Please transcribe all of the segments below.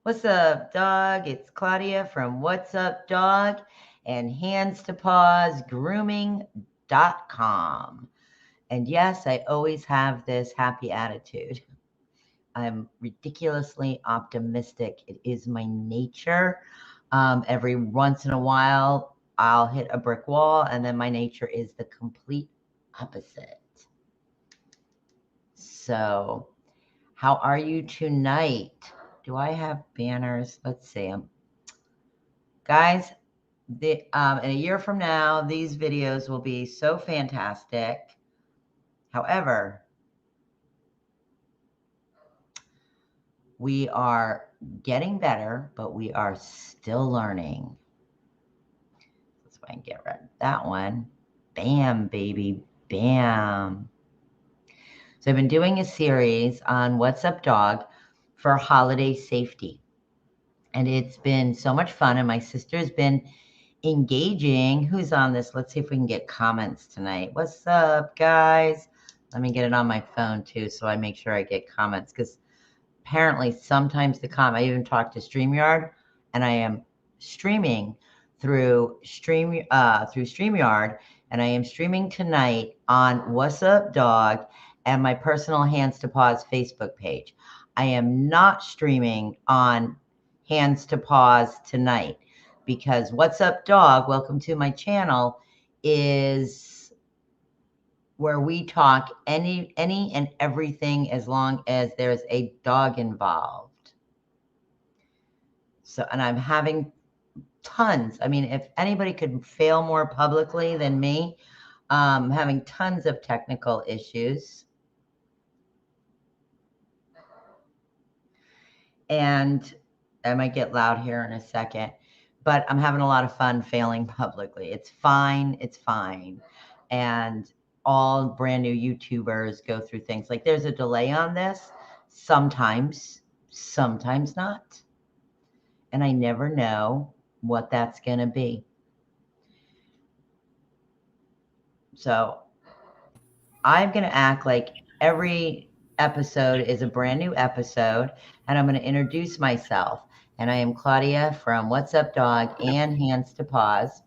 What's up, dog? It's Claudia from What's Up, Dog and Hands to Paws Grooming.com. And yes, I always have this happy attitude. I'm ridiculously optimistic. It is my nature. Every once in a while, I'll hit a brick wall, and then my nature is the complete opposite. So, how are you tonight? Do I have banners? Let's see them. Guys, in a year from now, these videos will be so fantastic. However, we are getting better, but we are still learning. Let's go ahead and get rid of that one. Bam, baby, bam. So I've been doing a series on What's Up, Dog for holiday safety. And it's been so much fun. And my sister's been engaging. Who's on this? Let's see if we can get comments tonight. What's up, guys? Let me get it on my phone too, so I make sure I get comments, because apparently sometimes I even talked to StreamYard, and I am streaming through StreamYard, and I am streaming tonight on What's Up, Dog and my personal Hands to Paws Facebook page. I am not streaming on Hands to Paws tonight, because What's Up, Dog, welcome to my channel, is where we talk any and everything as long as there's a dog involved. So, and I'm having tons. I mean, if anybody could fail more publicly than me, having tons of technical issues. And I might get loud here in a second, but I'm having a lot of fun failing publicly. It's fine. It's fine. And all brand new YouTubers go through things like there's a delay on this. Sometimes not. And I never know what that's going to be. So I'm going to act like every episode is a brand new episode, and I'm going to introduce myself. And I am Claudia from What's Up, Dog and Hands to Paws.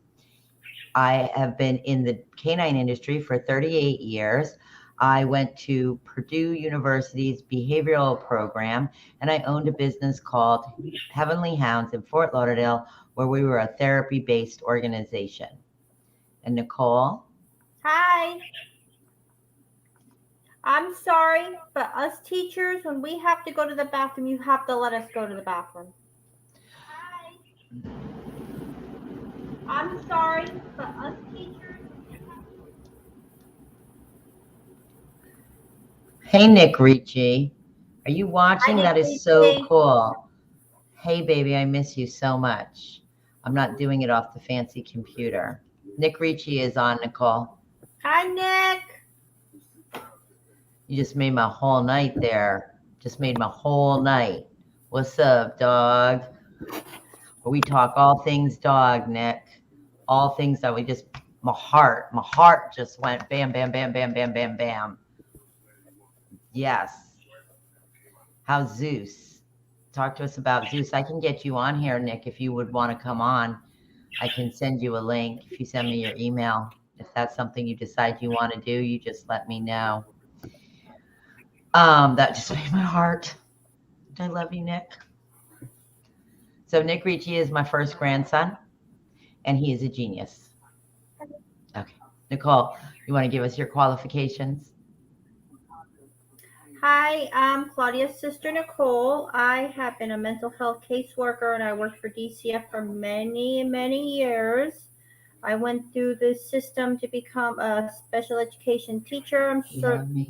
I have been in the canine industry for 38 years. I went to Purdue University's behavioral program, and I owned a business called Heavenly Hounds in Fort Lauderdale, where we were a therapy-based organization. And Nicole? Hi. I'm sorry, but us teachers, when we have to go to the bathroom, you have to let us go to the bathroom. Hi. I'm sorry, but us teachers. Hey, Nick Ricci. Are you watching? That is so cool. Hey, baby, I miss you so much. I'm not doing it off the fancy computer. Nick Ricci is on, Nicole. Hi, Nick. You just made my whole night there. Just made my whole night. What's up, dog? Where we talk all things dog, Nick. All things that we just, my heart just went bam, bam, bam, bam, bam, bam, bam. Yes. How's Zeus? Talk to us about Zeus. I can get you on here, Nick, if you would want to come on. I can send you a link if you send me your email. If that's something you decide you want to do, you just let me know. That just made my heart. I love you, Nick. So Nick Ricci is my first grandson, and he is a genius. Okay. Nicole, you want to give us your qualifications? Hi, I'm Claudia's sister, Nicole. I have been a mental health caseworker, and I worked for DCF for many, many years. I went through the system to become a special education teacher.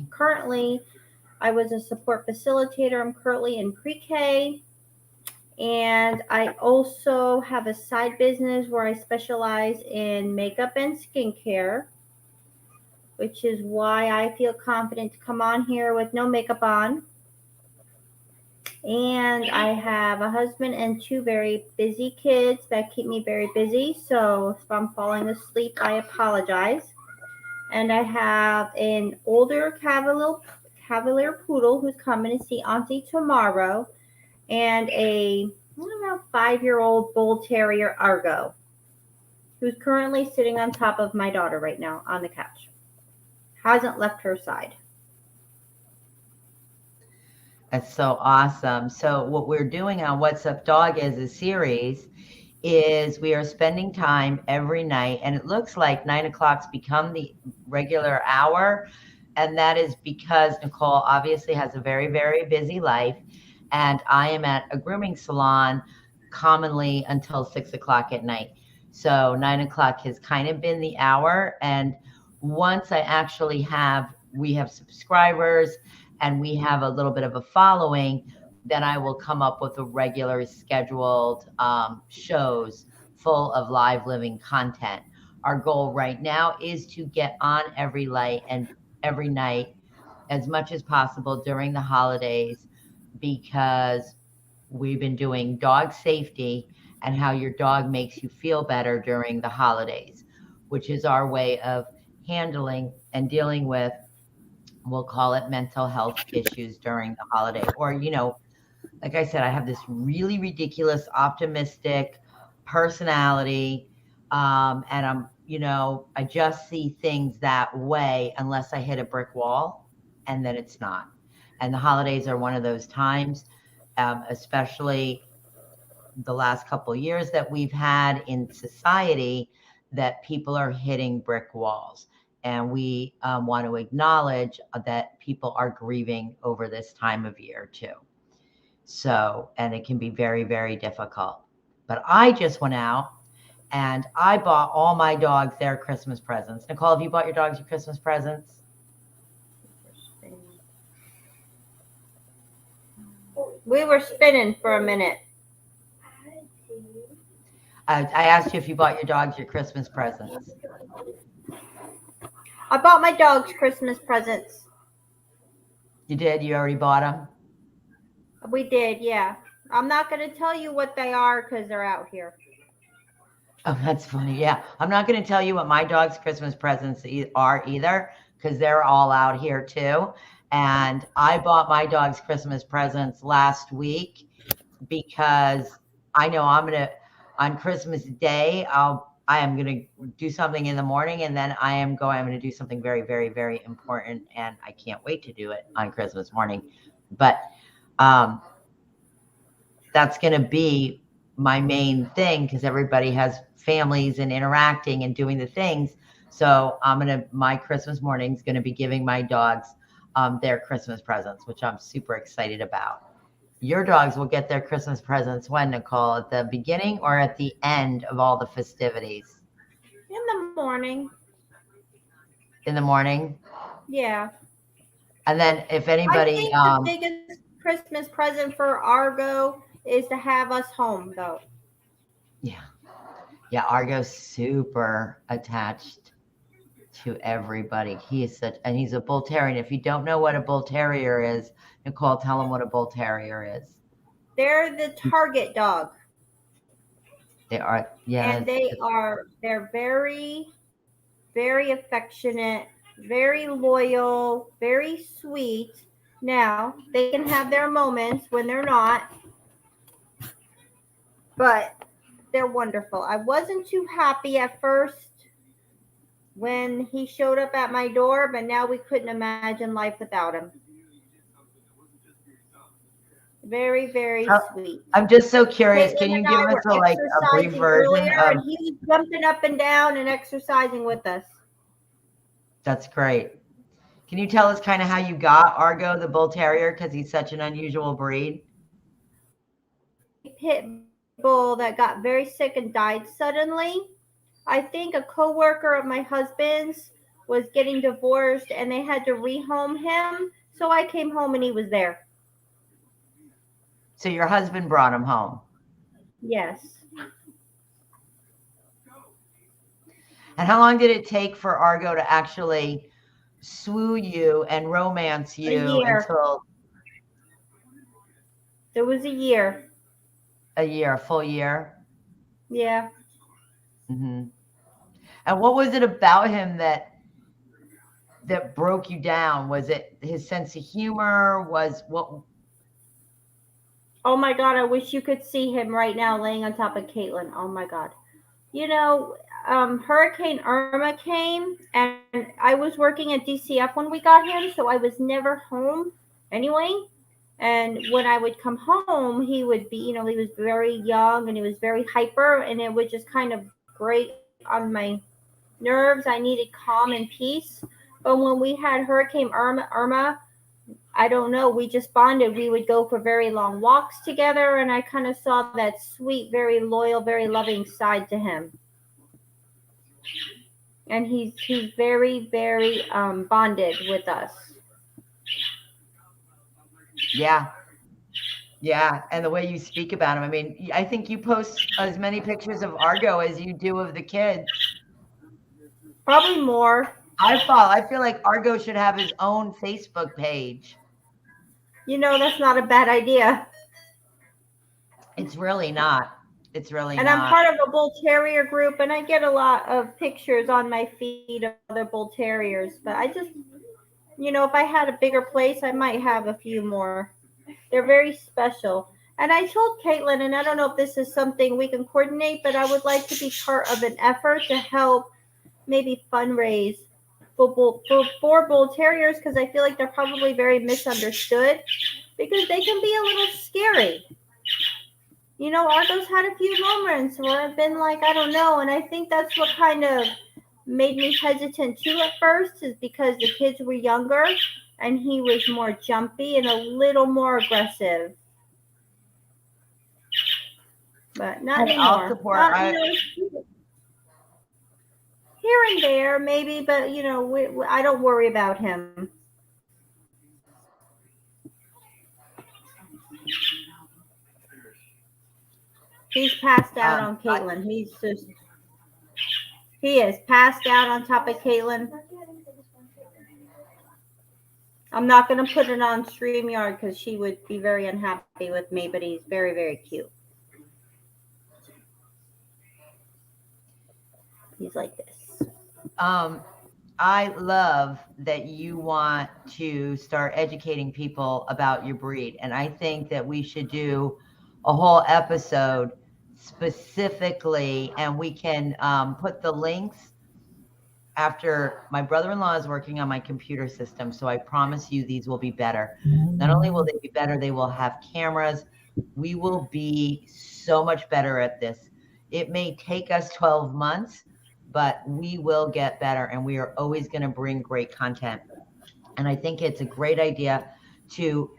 Currently, I was a support facilitator. I'm currently in pre-K. And I also have a side business where I specialize in makeup and skincare, which is why I feel confident to come on here with no makeup on. And I have a husband and two very busy kids that keep me very busy. So if I'm falling asleep, I apologize. And I have an older Cavalier Poodle who's coming to see Auntie tomorrow. and a around 5-year-old bull terrier, Argo, who's currently sitting on top of my daughter right now on the couch. Hasn't left her side. That's so awesome. So what we're doing on What's Up Dog as a series is we are spending time every night, and it looks like 9 o'clock's become the regular hour. And that is because Nicole obviously has a very, very busy life. And I am at a grooming salon commonly until 6 o'clock at night. So 9 o'clock has kind of been the hour. And once we have subscribers and we have a little bit of a following, then I will come up with a regular scheduled shows full of live living content. Our goal right now is to get on every night as much as possible during the holidays, because we've been doing dog safety and how your dog makes you feel better during the holidays, which is our way of handling and dealing with, we'll call it, mental health issues during the holiday. Or, like I said, I have this really ridiculous, optimistic personality. And I just see things that way unless I hit a brick wall, and then it's not. And the holidays are one of those times, especially the last couple of years that we've had in society, that people are hitting brick walls. And we want to acknowledge that people are grieving over this time of year too. So, and it can be very, very difficult. But I just went out and I bought all my dogs their Christmas presents. Nicole, have you bought your dogs your Christmas presents? We were spinning for a minute. I asked you if you bought your dogs your Christmas presents. I bought my dogs Christmas presents. You did? You already bought them? We did, yeah. I'm not going to tell you what they are because they're out here. Oh, that's funny. Yeah. I'm not going to tell you what my dog's Christmas presents are either, because they're all out here too. And I bought my dog's Christmas presents last week because I know on Christmas Day, I am going to do something in the morning, and then I'm going to do something very, very, very important. And I can't wait to do it on Christmas morning. But that's going to be my main thing, because everybody has families and interacting and doing the things. So my Christmas morning is going to be giving my dogs their Christmas presents, which I'm super excited about. Your dogs will get their Christmas presents when, Nicole? At the beginning or at the end of all the festivities? In the morning. In the morning? Yeah. And then if anybody... I think the biggest Christmas present for Argo is to have us home, though. Yeah. Yeah, Argo's super attached to everybody. He's a bull terrier. And if you don't know what a bull terrier is, Nicole, tell them what a bull terrier is. They're the target dog. They are, yeah. And they're very, very affectionate, very loyal, very sweet. Now, they can have their moments when they're not, but they're wonderful. I wasn't too happy at first when he showed up at my door, but now we couldn't imagine life without him. Very, very sweet. I'm just so curious. Can you give us a brief version of... And he was jumping up and down and exercising with us. That's great. Can you tell us kind of how you got Argo, the bull terrier, because he's such an unusual breed? A pit bull that got very sick and died suddenly. I think a coworker of my husband's was getting divorced and they had to rehome him. So I came home and he was there. So your husband brought him home? Yes. And how long did it take for Argo to actually swoo you and romance you? Until it was a year. A full year? Yeah. Mm-hmm. And what was it about him that broke you down? Was it his sense of humor? Oh my God, I wish you could see him right now laying on top of Caitlin. Oh my God. You know, Hurricane Irma came, and I was working at DCF when we got him, so I was never home anyway. And when I would come home, he would be, he was very young and he was very hyper, and it would just kind of grate on my nerves. I needed calm and peace. But when we had Hurricane Irma, I don't know, we just bonded. We would go for very long walks together, and I kind of saw that sweet, very loyal, very loving side to him. And he's very, very bonded with us. Yeah. Yeah. And the way you speak about him, I mean, I think you post as many pictures of Argo as you do of the kids. Probably more. I feel like Argo should have his own Facebook page. That's not a bad idea. It's really not. It's really and not. I'm part of a bull terrier group, and I get a lot of pictures on my feed of other bull terriers. But I just, if I had a bigger place, I might have a few more. They're very special. And I told Caitlin, and I don't know if this is something we can coordinate, but I would like to be part of an effort to help maybe fundraise for bull terriers, because I feel like they're probably very misunderstood because they can be a little scary. Argo's had a few moments where I've been like, I don't know. And I think that's what kind of made me hesitant too at first, is because the kids were younger and he was more jumpy and a little more aggressive. But not anymore. I'll support. Here and there, maybe, but I don't worry about him. He's passed out on Caitlin. He is passed out on top of Caitlin. I'm not going to put it on StreamYard because she would be very unhappy with me, but he's very, very cute. He's like this. I love that you want to start educating people about your breed. And I think that we should do a whole episode specifically, and we can put the links after. My brother-in-law is working on my computer system, so I promise you these will be better. Not only will they be better, they will have cameras. We will be so much better at this. It may take us 12 months, but we will get better, and we are always going to bring great content. And I think it's a great idea to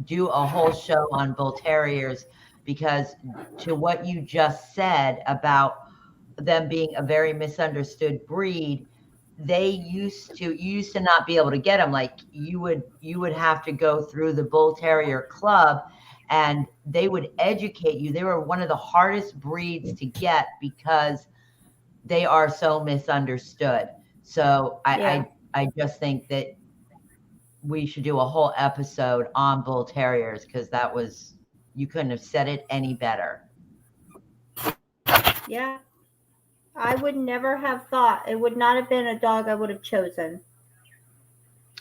do a whole show on bull terriers, because to what you just said about them being a very misunderstood breed, you used to not be able to get them. Like you would have to go through the bull terrier club, and they would educate you. They were one of the hardest breeds to get because they are so misunderstood. So I just think that we should do a whole episode on bull terriers, because you couldn't have said it any better. Yeah. I would never have thought. It would not have been a dog I would have chosen.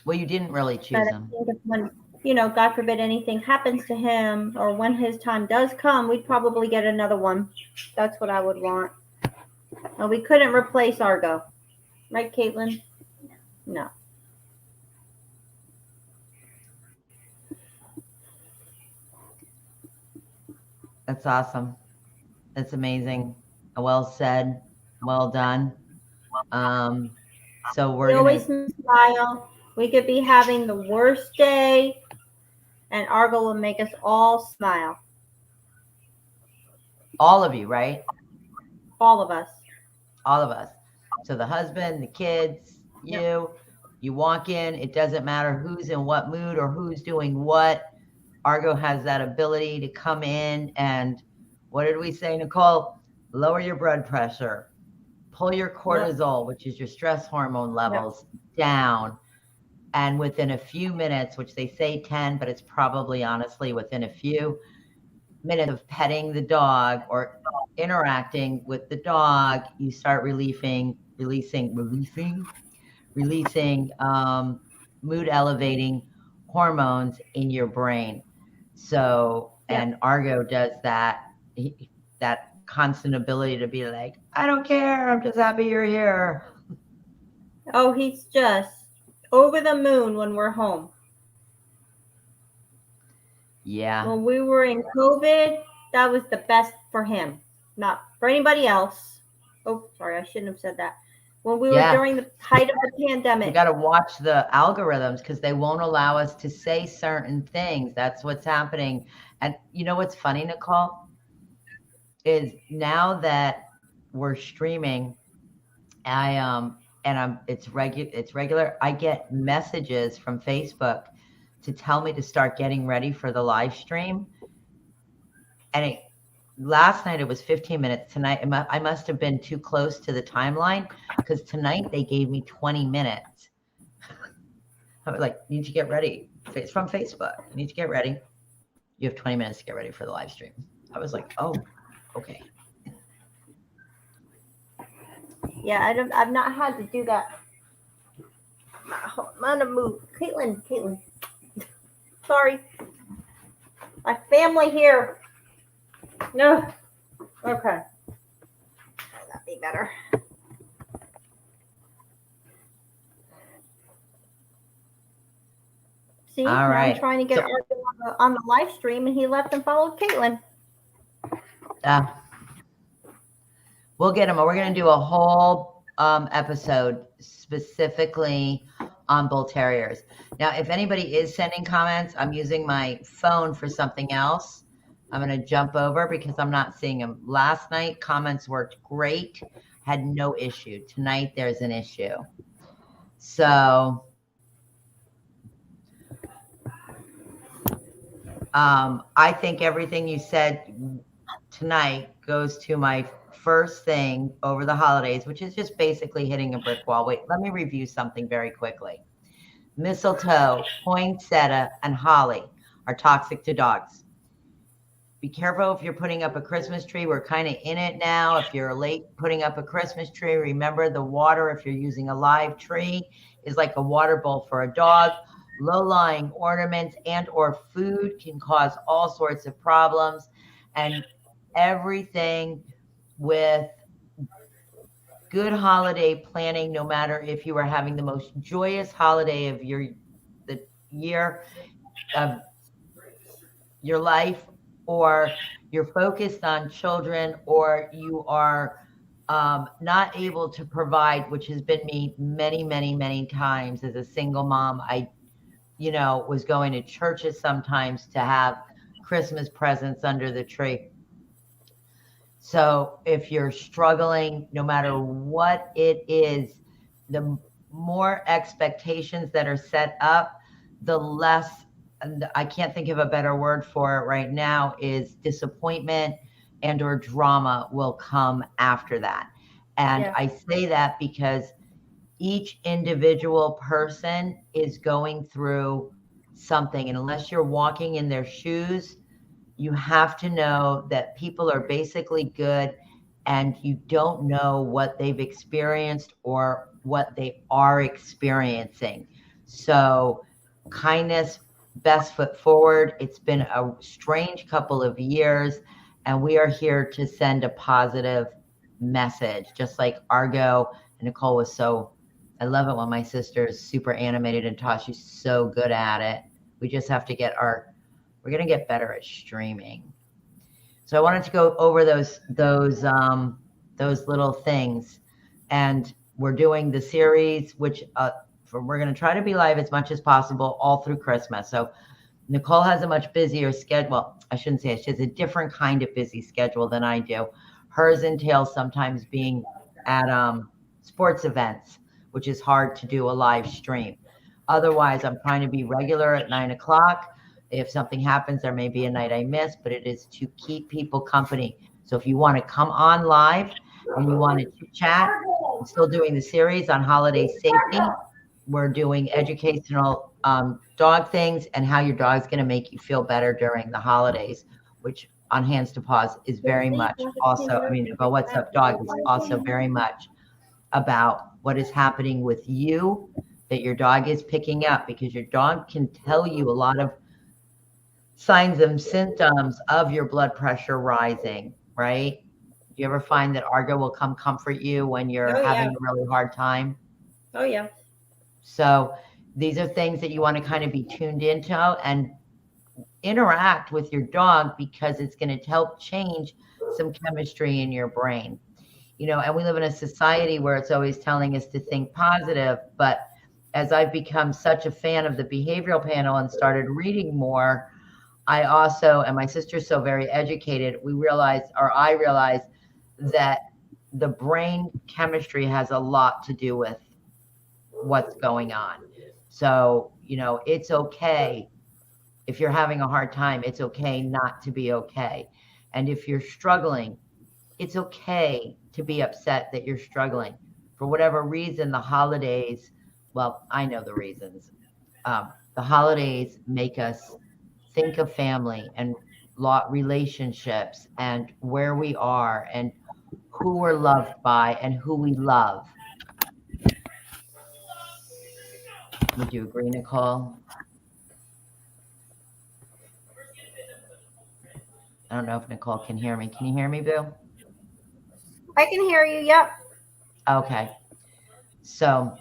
Well, you didn't really choose him. When, God forbid anything happens to him, or when his time does come, we'd probably get another one. That's what I would want. And we couldn't replace Argo. Right, Caitlin? No. That's awesome. That's amazing. Well said. Well done. So we always smile. We could be having the worst day, and Argo will make us all smile. All of you, right? All of us. All of us. So the husband, the kids, you walk in, it doesn't matter who's in what mood or who's doing what. Argo has that ability to come in and, what did we say, Nicole? Lower your blood pressure, pull your cortisol, which is your stress hormone levels, down. And within a few minutes, which they say 10, but it's probably honestly within a few minutes of petting the dog or interacting with the dog, you start releasing mood elevating hormones in your brain. So And Argo does that, that constant ability to be like, I don't care, I'm just happy you're here. Oh, he's just over the moon when we're home. Yeah. When we were in COVID, that was the best for him, not for anybody else. Oh, sorry, I shouldn't have said that. When we were during the height of the pandemic. We got to watch the algorithms because they won't allow us to say certain things. That's what's happening. And you know what's funny, Nicole? Is now that we're streaming, it's regular. I get messages from Facebook to tell me to start getting ready for the live stream. And last night it was 15 minutes. Tonight I must have been too close to the timeline because tonight they gave me 20 minutes. I was like, need to get ready. It's from Facebook. You need to get ready. You have 20 minutes to get ready for the live stream. I was like, oh, okay. Yeah, I've not had to do that. I'm gonna move. Caitlin. Sorry. My family here. No. Okay. That'd be better. See, all right. I'm trying to get Argo on the live stream, and he left and followed Caitlin. We'll get him. We're going to do a whole episode specifically on bull terriers. Now, if anybody is sending comments, I'm using my phone for something else. I'm going to jump over because I'm not seeing them. Last night, comments worked great. Had no issue. Tonight, there's an issue. So I think everything you said tonight goes to my first thing over the holidays, which is just basically hitting a brick wall. Wait, let me review something very quickly. Mistletoe, poinsettia, and holly are toxic to dogs. Be careful if you're putting up a Christmas tree. We're kind of in it now. If you're late putting up a Christmas tree, remember the water, if you're using a live tree, is like a water bowl for a dog. Low-lying ornaments and or food can cause all sorts of problems. And everything with good holiday planning, no matter if you are having the most joyous holiday of the year of your life, or you're focused on children, or you are not able to provide, which has been me many, many, many times as a single mom. I was going to churches sometimes to have Christmas presents under the tree. So if you're struggling, no matter what it is, the more expectations that are set up, the less, and I can't think of a better word for it right now, is disappointment and or drama will come after that. And I say that because each individual person is going through something. And unless you're walking in their shoes, you have to know that people are basically good and you don't know what they've experienced or what they are experiencing. So kindness, best foot forward. It's been a strange couple of years, and we are here to send a positive message, just like Argo and Nicole was so, I love it when my sister is super animated and Tashi's so good at it. We just have to we're going to get better at streaming. So I wanted to go over those little things, and we're doing the series, which we're going to try to be live as much as possible all through Christmas. So Nicole has a much busier schedule. Well, I shouldn't say it. She has a different kind of busy schedule than I do. Hers entails sometimes being at sports events, which is hard to do a live stream. Otherwise, I'm trying to be regular at 9 o'clock. If something happens, there may be a night I miss, but it is to keep people company. So if you want to come on live and you want to chat, I'm still doing the series on holiday safety. We're doing educational dog things and how your dog's going to make you feel better during the holidays, which on Hands to Paws is very much also, about What's Up Dog is also very much about what is happening with you that your dog is picking up, because your dog can tell you a lot of signs and symptoms of your blood pressure rising, right? Do you ever find that Argo will come comfort you when you're Oh having yeah. a really hard time? Oh yeah. So these are things that you want to kind of be tuned into and interact with your dog, because it's going to help change some chemistry in your brain. And we live in a society where it's always telling us to think positive, but as I've become such a fan of the behavioral panel and started reading more, I also, and my sister's so very educated, I realized that the brain chemistry has a lot to do with what's going on. So, it's okay if you're having a hard time, it's okay not to be okay. And if you're struggling, it's okay to be upset that you're struggling. For whatever reason, the holidays, well, I know the reasons. The holidays make us think of family and relationships and where we are and who we're loved by and who we love. Would you agree, Nicole? I don't know if Nicole can hear me. Can you hear me, Boo? I can hear you. Yep. Okay. So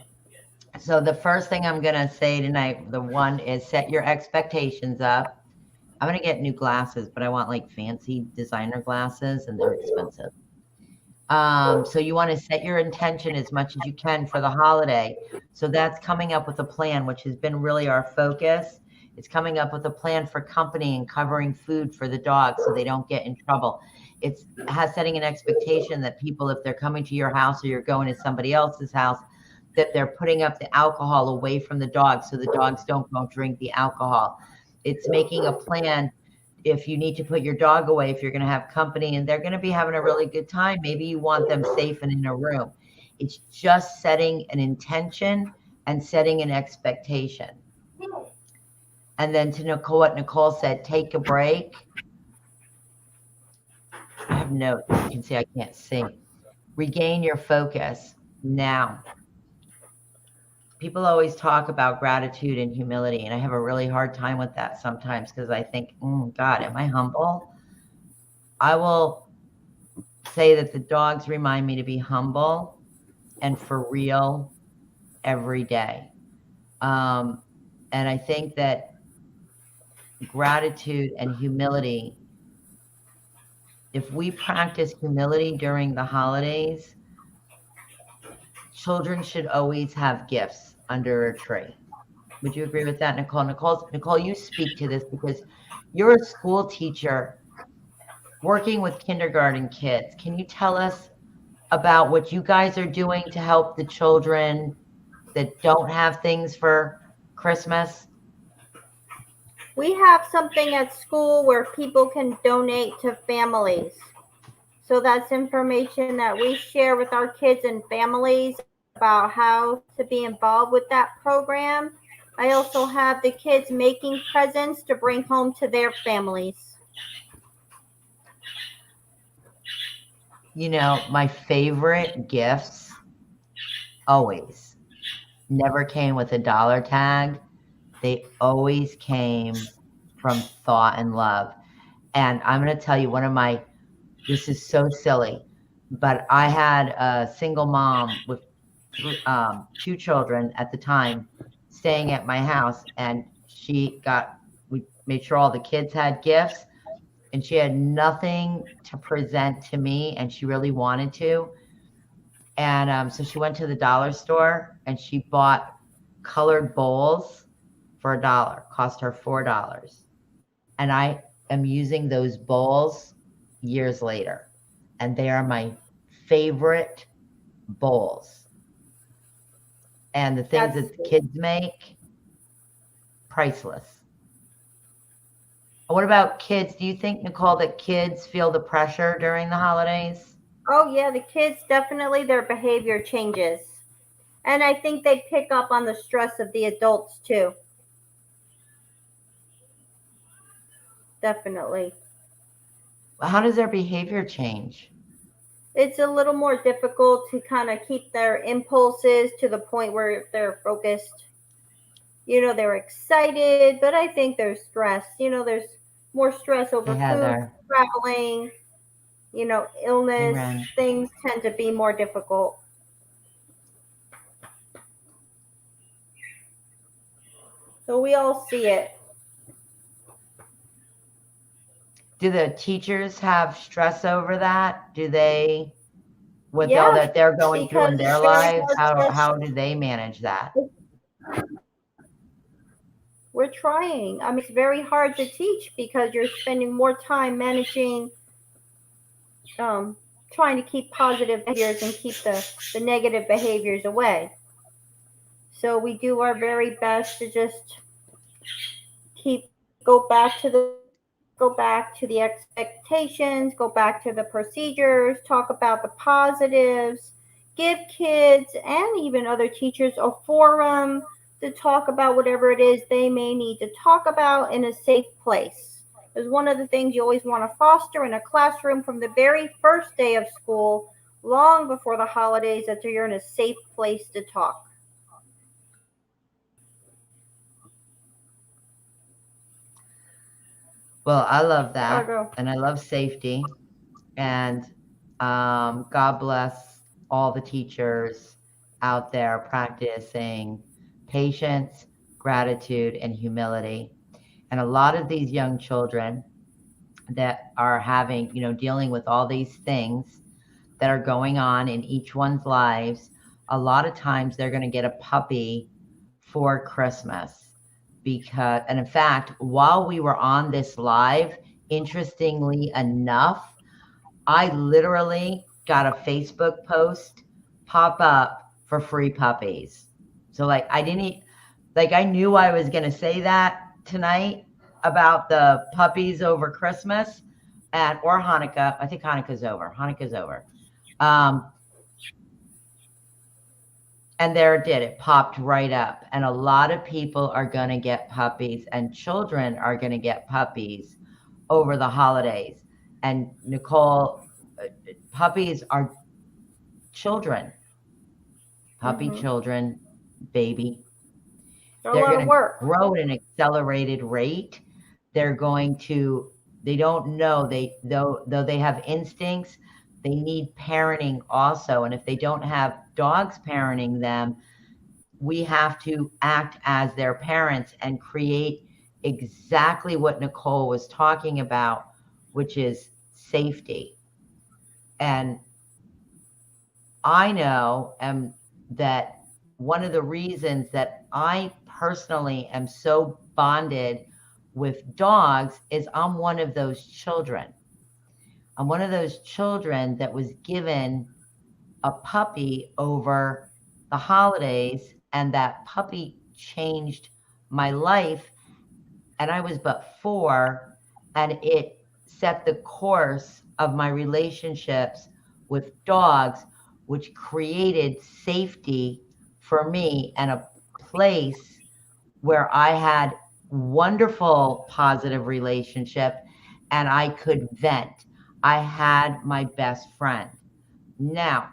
the first thing I'm going to say tonight, the one is set your expectations up. I'm going to get new glasses, but I want like fancy designer glasses and they're expensive. So you want to set your intention as much as you can for the holiday. So that's coming up with a plan, which has been really our focus. It's coming up with a plan for company and covering food for the dogs so they don't get in trouble. It's setting an expectation that people, if they're coming to your house or you're going to somebody else's house, that they're putting up the alcohol away from the dogs so the dogs don't go drink the alcohol. It's making a plan if you need to put your dog away, if you're going to have company and they're going to be having a really good time, maybe you want them safe and in a room. It's just setting an intention and setting an expectation. And then to Nicole, what Nicole said, take a break. I have notes. You can see I can't see. Regain your focus now. People always talk about gratitude and humility, and I have a really hard time with that sometimes because I think, God, am I humble? I will say that the dogs remind me to be humble and for real every day. And I think that gratitude and humility, if we practice humility during the holidays, children should always have gifts under a tree. Would you agree with that, Nicole? Nicole, you speak to this because you're a school teacher working with kindergarten kids. Can you tell us about what you guys are doing to help the children that don't have things for Christmas? We have something at school where people can donate to families. So that's information that we share with our kids and families about how to be involved with that program. I also have the kids making presents to bring home to their families. My favorite gifts always never came with a dollar tag. They always came from thought and love. And I'm going to tell you this is so silly, but I had a single mom with 2 children at the time staying at my house, and we made sure all the kids had gifts, and she had nothing to present to me, and she really wanted to. And so she went to the dollar store and she bought colored bowls for $1, cost her $4. And I am using those bowls years later, and they are my favorite bowls. And the things that the kids make, priceless. What about kids? Do you think, Nicole, that kids feel the pressure during the holidays? Oh yeah, the kids definitely, their behavior changes. And I think they pick up on the stress of the adults too. Definitely. How does their behavior change? It's a little more difficult to kind of keep their impulses to the point where they're focused. They're excited, but I think they're stressed. There's more stress over Hey, food, Heather. traveling, Hey, illness, Ren. things tend to be more difficult. So we all see it. Do the teachers have stress over that? Do they, with all Yeah, that they're going through because in their it's very lives, hard for us. how do they manage that? We're trying. I mean, it's very hard to teach because you're spending more time managing, trying to keep positive behaviors and keep the negative behaviors away. So we do our very best to just keep go back to the expectations, go back to the procedures, talk about the positives, give kids and even other teachers a forum to talk about whatever it is they may need to talk about in a safe place. Because one of the things you always want to foster in a classroom from the very first day of school, long before the holidays, that you're in a safe place to talk. Well, I love that. Argo. And I love safety. And God bless all the teachers out there practicing patience, gratitude, and humility. And a lot of these young children that are having, dealing with all these things that are going on in each one's lives, a lot of times they're going to get a puppy for Christmas. Because, and in fact, while we were on this live, interestingly enough, I literally got a Facebook post pop up for free puppies. So like I knew I was going to say that tonight about the puppies over Christmas or Hanukkah. I think Hanukkah's over. And there it did. It popped right up. And a lot of people are going to get puppies, and children are going to get puppies over the holidays. And Nicole, puppies are children. Puppy children, baby. They're going to grow at an accelerated rate. They're going to, they don't know, though they have instincts, they need parenting also. And if they don't have dogs parenting them, we have to act as their parents and create exactly what Nicole was talking about, which is safety. And I know that one of the reasons that I personally am so bonded with dogs is I'm one of those children. I'm one of those children that was given a puppy over the holidays, and that puppy changed my life. And I was but 4, and it set the course of my relationships with dogs, which created safety for me and a place where I had wonderful positive relationship and I could vent. I had my best friend. Now,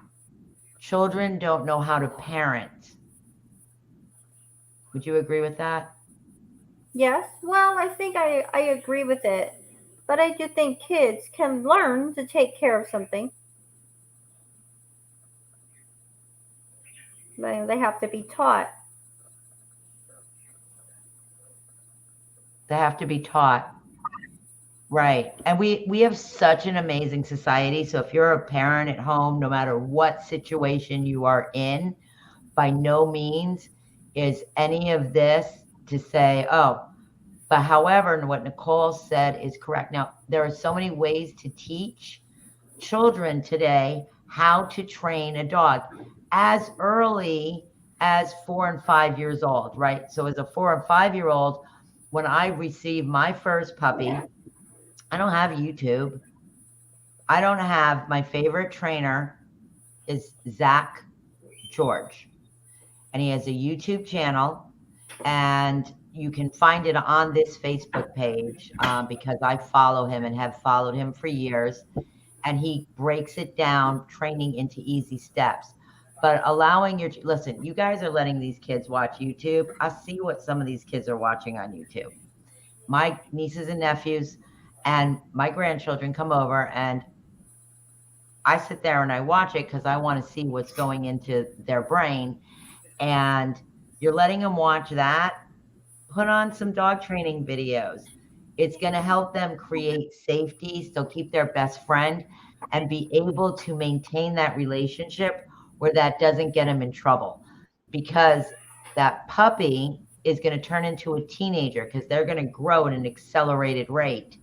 children don't know how to parent. Would you agree with that? Yes, well, I think I agree with it. But I do think kids can learn to take care of something. They have to be taught. They have to be taught. Right. And we have such an amazing society. So if you're a parent at home, no matter what situation you are in, by no means is any of this to say, oh, but however, what Nicole said is correct. Now, there are so many ways to teach children today how to train a dog as early as 4 and 5 years old, right? So as a 4 and 5-year-old, when I received my first puppy, I don't have YouTube. I don't have, my favorite trainer is Zach George. And he has a YouTube channel, and you can find it on this Facebook page because I follow him and have followed him for years. And he breaks it down, training into easy steps. But allowing listen, you guys are letting these kids watch YouTube. I see what some of these kids are watching on YouTube. My nieces and nephews, And my grandchildren come over and I sit there and I watch it because I want to see what's going into their brain. And you're letting them watch that. Put on some dog training videos. It's going to help them create safety, still keep their best friend, and be able to maintain that relationship where that doesn't get them in trouble. Because that puppy is going to turn into a teenager because they're going to grow at an accelerated rate.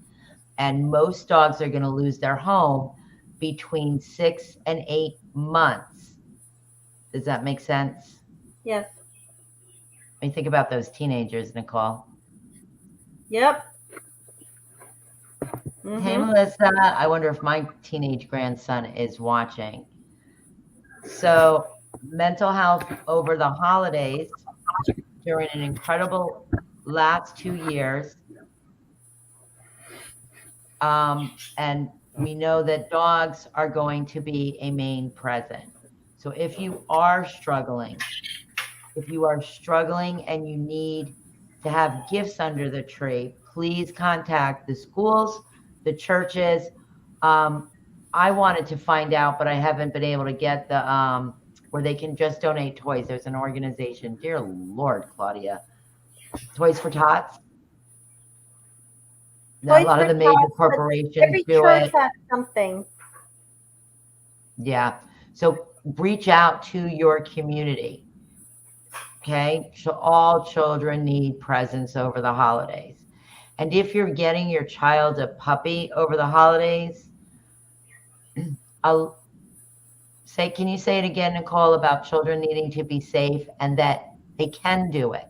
And most dogs are going to lose their home between 6 and 8 months. Does that make sense? Yes. When you think about those teenagers, Nicole. Yep. Hey, Melissa. I wonder if my teenage grandson is watching. So, mental health over the holidays during an incredible last 2 years. And we know that dogs are going to be a main present. So if you are struggling and you need to have gifts under the tree, please contact the schools, the churches. I wanted to find out, but I haven't been able to get the where they can just donate toys. There's an organization. Dear Lord, Claudia. Toys for Tots. Now, a lot of the major corporations every do church it. has something. Yeah. So reach out to your community. Okay. So all children need presents over the holidays. And if you're getting your child a puppy over the holidays, I'll say, can you say it again, Nicole, about children needing to be safe and that they can do it?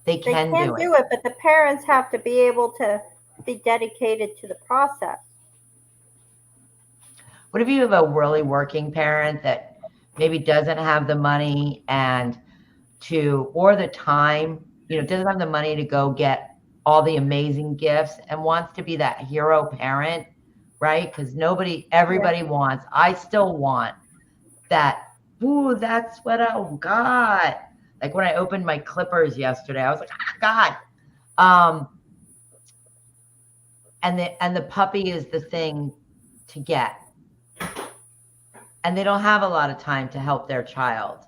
They can do it, but the parents have to be able to be dedicated to the process. What if you have a really working parent that maybe doesn't have the money or the time, doesn't have the money to go get all the amazing gifts and wants to be that hero parent, right? Because everybody wants, I still want that. Ooh, that's what I got. Like when I opened my clippers yesterday, I was like, God. And the puppy is the thing to get. And they don't have a lot of time to help their child.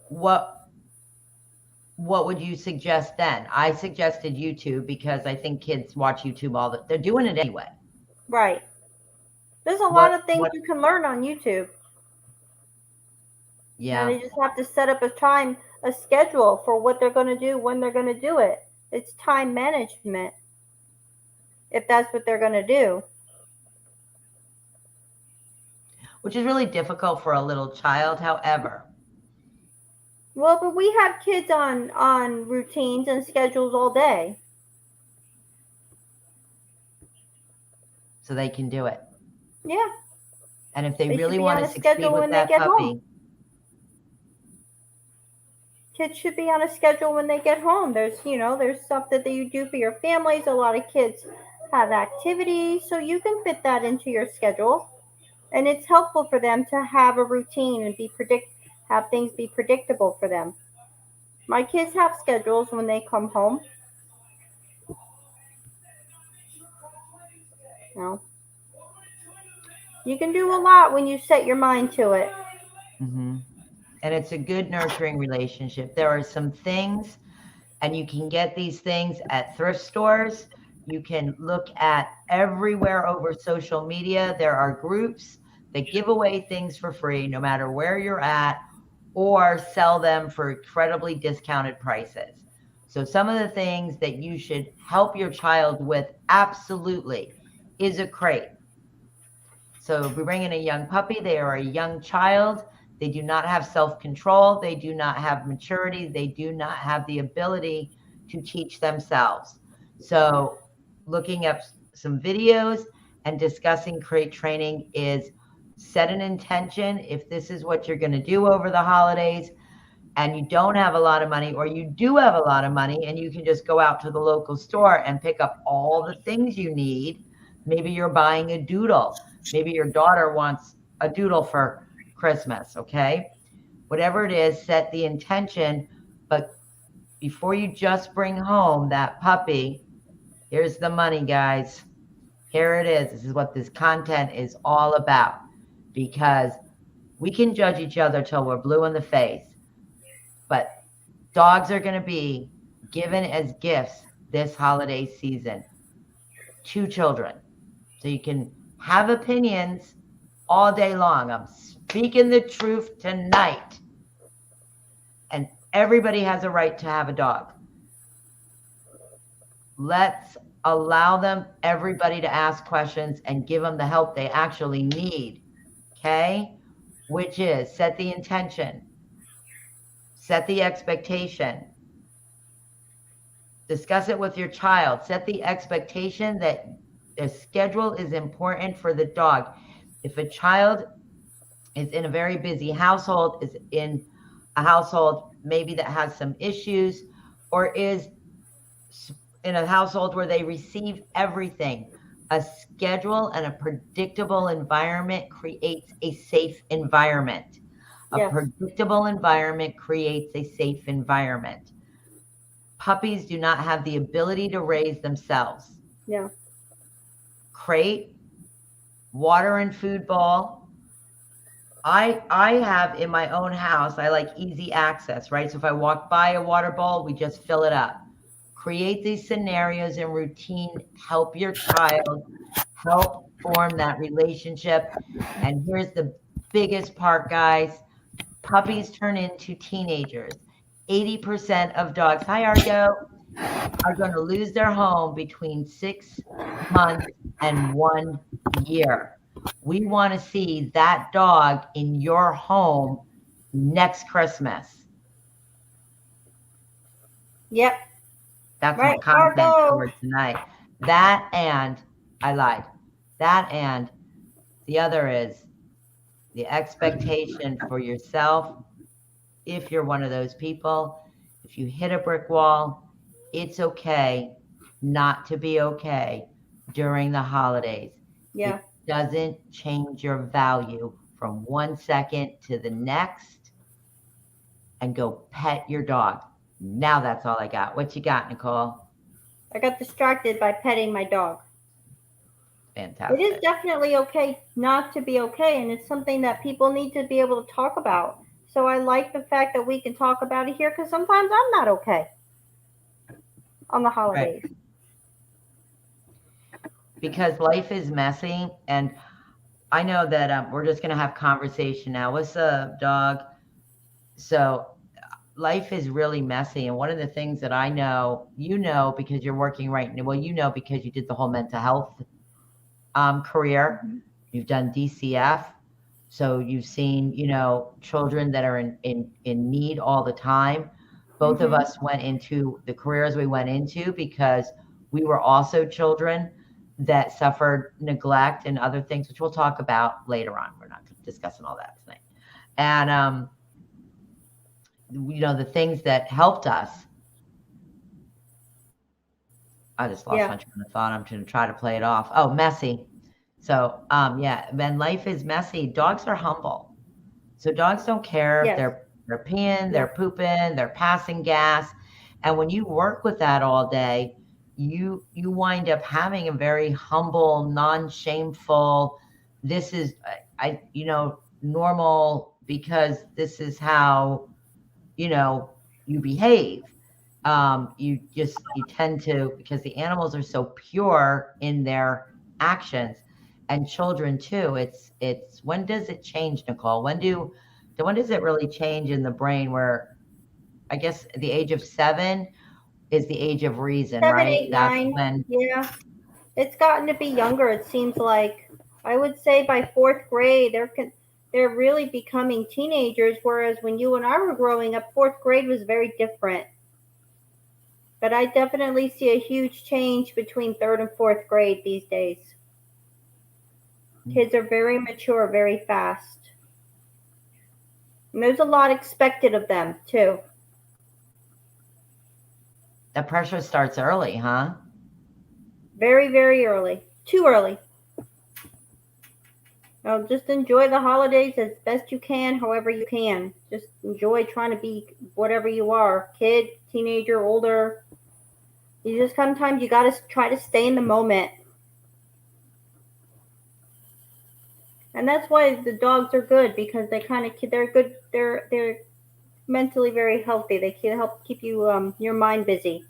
What would you suggest then? I suggested YouTube because I think kids watch YouTube they're doing it anyway. Right. There's a lot of things you can learn on YouTube. Yeah. And they just have to set up a schedule for what they're going to do, when they're going to do it. It's time management, if that's what they're going to do. Which is really difficult for a little child, however. Well, but we have kids on routines and schedules all day. So they can do it. Yeah. And if they really want to succeed with that puppy. Kids should be on a schedule when they get home. There's stuff that you do for your families. A lot of kids have activities, so you can fit that into your schedule. And it's helpful for them to have a routine and have things be predictable for them. My kids have schedules when they come home. You can do a lot when you set your mind to it. Mm-hmm. And it's a good nurturing relationship. There are some things, and you can get these things at thrift stores. You can look at everywhere over social media. There are groups that give away things for free, no matter where you're at, or sell them for incredibly discounted prices. So some of the things that you should help your child with absolutely is a crate. So if we bring in a young puppy, they are a young child. They do not have self-control. They do not have maturity. They do not have the ability to teach themselves. So looking up some videos and discussing crate training is set an intention. If this is what you're going to do over the holidays and you don't have a lot of money, or you do have a lot of money and you can just go out to the local store and pick up all the things you need. Maybe you're buying a doodle. Maybe your daughter wants a doodle for Christmas, okay? Whatever it is, set the intention, but before you just bring home that puppy, Here's the money, guys. Here it is. This is what this content is all about. Because we can judge each other till we're blue in the face. But dogs are going to be given as gifts this holiday season to children. So you can have opinions all day long. I'm speaking the truth tonight. And everybody has a right to have a dog. Let's allow them, everybody, to ask questions and give them the help they actually need. Okay? Which is set the intention, set the expectation, discuss it with your child, set the expectation that the schedule is important for the dog. If a child is in a very busy household, is in a household maybe that has some issues, or is in a household where they receive everything, a schedule and a predictable environment creates a safe environment. A predictable environment creates a safe environment. Puppies do not have the ability to raise themselves. Yeah. Crate, water and food bowl. I have in my own house, I like easy access, right? So if I walk by a water bowl, we just fill it up. Create these scenarios and routine, help your child, help form that relationship. And here's the biggest part, guys. Puppies turn into teenagers. 80% of dogs, hi Argo, are going to lose their home between 6 months and 1 year. We want to see that dog in your home next Christmas. Yep. That's my content for tonight. That and, I lied, that and the other is the expectation for yourself. If you're one of those people, if you hit a brick wall, it's okay not to be okay during the holidays. Yeah. It doesn't change your value from 1 second to the next. And go pet your dog. Now that's all I got. What you got, Nicole? I got distracted by petting my dog. Fantastic. It is definitely okay not to be okay, and it's something that people need to be able to talk about. So I like the fact that we can talk about it here, because sometimes I'm not okay on the holidays. Right. Because life is messy, and I know that we're just going to have conversation now. What's up, dog? So life is really messy, and one of the things that I know, you know, because you're working right now, well, you know, because you did the whole mental health career. Mm-hmm. You've done DCF, so you've seen, you know, children that are in need all the time. Both of us went into the careers we went into because we were also children that suffered neglect and other things, which we'll talk about later on. We're not discussing all that tonight. And you know, the things that helped us. I just lost my train of thought. I'm going to try to play it off. Oh, messy. So, yeah, when life is messy, dogs are humble. So dogs don't care if they're peeing, they're pooping, they're passing gas. And when you work with that all day, you wind up having a very humble, non-shameful, this is, you know, normal because this is how, you know, you behave. You tend to, because the animals are so pure in their actions, and children too. It's when does it change, Nicole? When does it really change in the brain? Where I guess the age of 7 is the age of reason, 7, right? 8, 9. When, yeah, it's gotten to be younger. It seems like, I would say by 4th grade, they're really becoming teenagers. Whereas when you and I were growing up, 4th grade was very different. But I definitely see a huge change between 3rd and 4th grade these days. Kids are very mature, very fast. And there's a lot expected of them, too. The pressure starts early, huh? Very, very early. Too early. Now, just enjoy the holidays as best you can, however you can. Just enjoy trying to be whatever you are. Kid, teenager, older. You just sometimes you got to try to stay in the moment. And that's why the dogs are good, because they're good. They're mentally very healthy. They can help keep you your mind busy.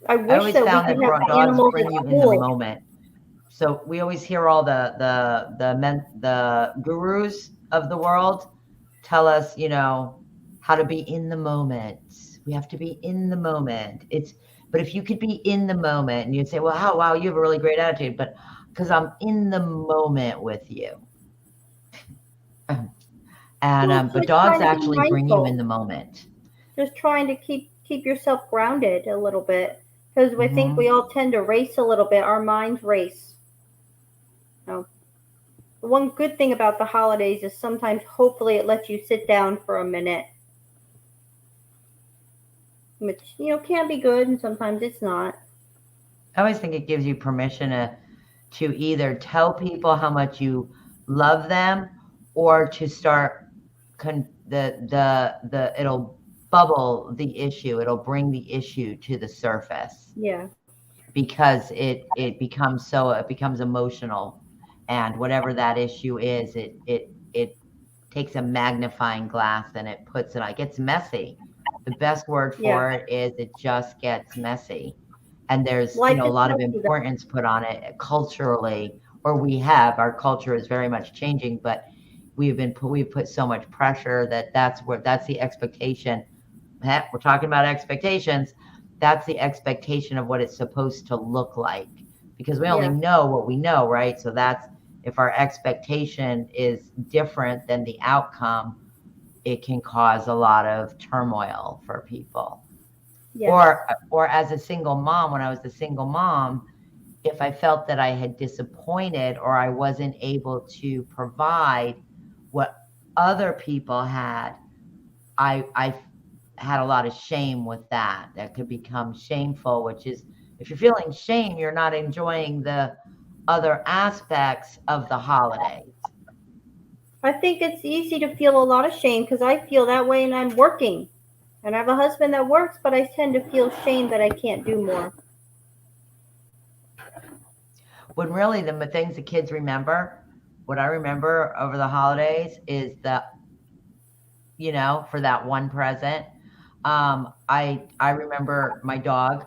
I I wish always that we found could that have dogs animals bring at you in the school. moment. So we always hear all the gurus of the world tell us, you know, how to be in the moment. We have to be in the moment. But if you could be in the moment and you'd say, well, wow, you have a really great attitude, but because I'm in the moment with you. Well, it's But just dogs trying to be actually bring you in mindful. the moment. Just trying to keep yourself grounded a little bit, because I think we Mm-hmm. all tend to race a little bit. Our minds race. So, the one good thing about the holidays is sometimes, hopefully, it lets you sit down for a minute, which can be good, and sometimes it's not. I always think it gives you permission to either tell people how much you love them or to start it'll bubble the issue. It'll bring the issue to the surface Yeah. because it becomes emotional, and whatever that issue is, it takes a magnifying glass and it puts it on. It gets messy. The best word Yeah. for it is it just gets messy. And there's, Life a is lot of messy, though. importance put on it culturally, or our culture is very much changing, but we've put so much pressure that's the expectation. Heck, we're talking about expectations. That's the expectation of what it's supposed to look like, because we only Yeah. know what we know, right? So that's, if our expectation is different than the outcome, it can cause a lot of turmoil for people. Yes. Or as a single mom, when I was a single mom, if I felt that I had disappointed or I wasn't able to provide what other people had, I had a lot of shame with that. That could become shameful, which is, if you're feeling shame, you're not enjoying the other aspects of the holidays. I think it's easy to feel a lot of shame, because I feel that way and I'm working. And I have a husband that works, but I tend to feel shame that I can't do more. When really the things the kids remember, what I remember over the holidays is for that one present. I remember my dog.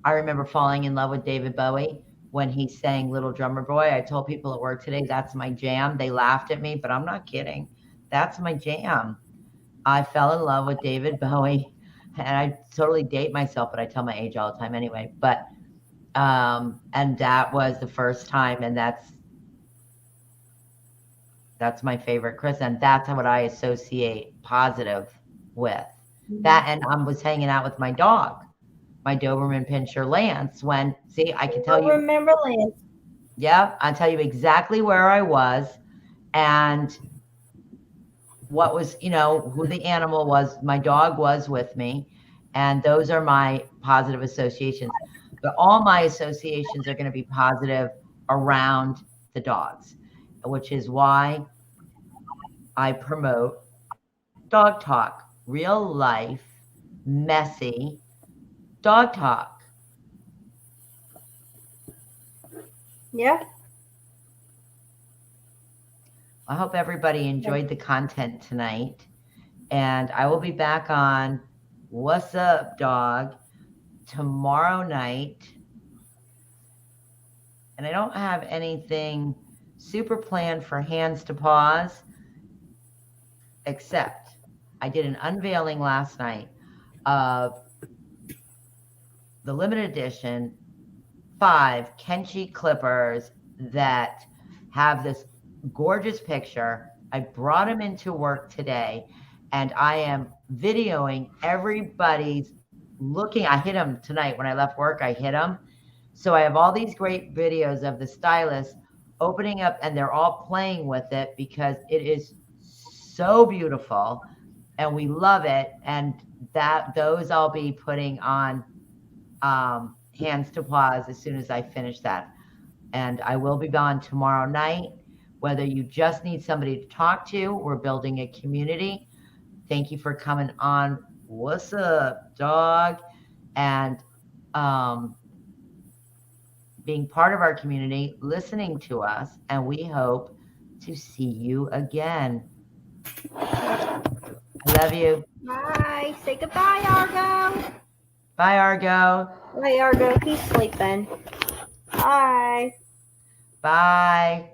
I remember falling in love with David Bowie when he sang Little Drummer Boy. I told people at work today, that's my jam. They laughed at me, but I'm not kidding. That's my jam. I fell in love with David Bowie, and I totally date myself, but I tell my age all the time anyway. But and that was the first time, and that's my favorite Chris, and that's what I associate positive with. That, and I was hanging out with my dog, my Doberman Pinscher Lance, when, see, I can tell I you, remember Lance. yeah, I'll tell you exactly where I was and what was, who the animal was. My dog was with me, and those are my positive associations. But all my associations are going to be positive around the dogs, which is why I promote dog talk, real life, messy dog talk. Yeah. I hope everybody enjoyed the content tonight. And I will be back on What's Up, Dog tomorrow night. And I don't have anything super planned for Hands to Paws, except I did an unveiling last night of the limited edition 5 Kenchi clippers that have this gorgeous picture. I brought them into work today, and I am videoing everybody's looking. I hit them tonight when I left work. I hit them. So I have all these great videos of the stylist opening up, and they're all playing with it because it is so beautiful and we love it. And those I'll be putting on Hands to Paws as soon as I finish that. And I will be on tomorrow night. Whether you just need somebody to talk to, we're building a community. Thank you for coming on. What's up, dog? and being part of our community, listening to us, and we hope to see you again. I love you. Bye. Say goodbye, Argo. Bye, Argo. Bye, Argo. He's sleeping. Bye. Bye.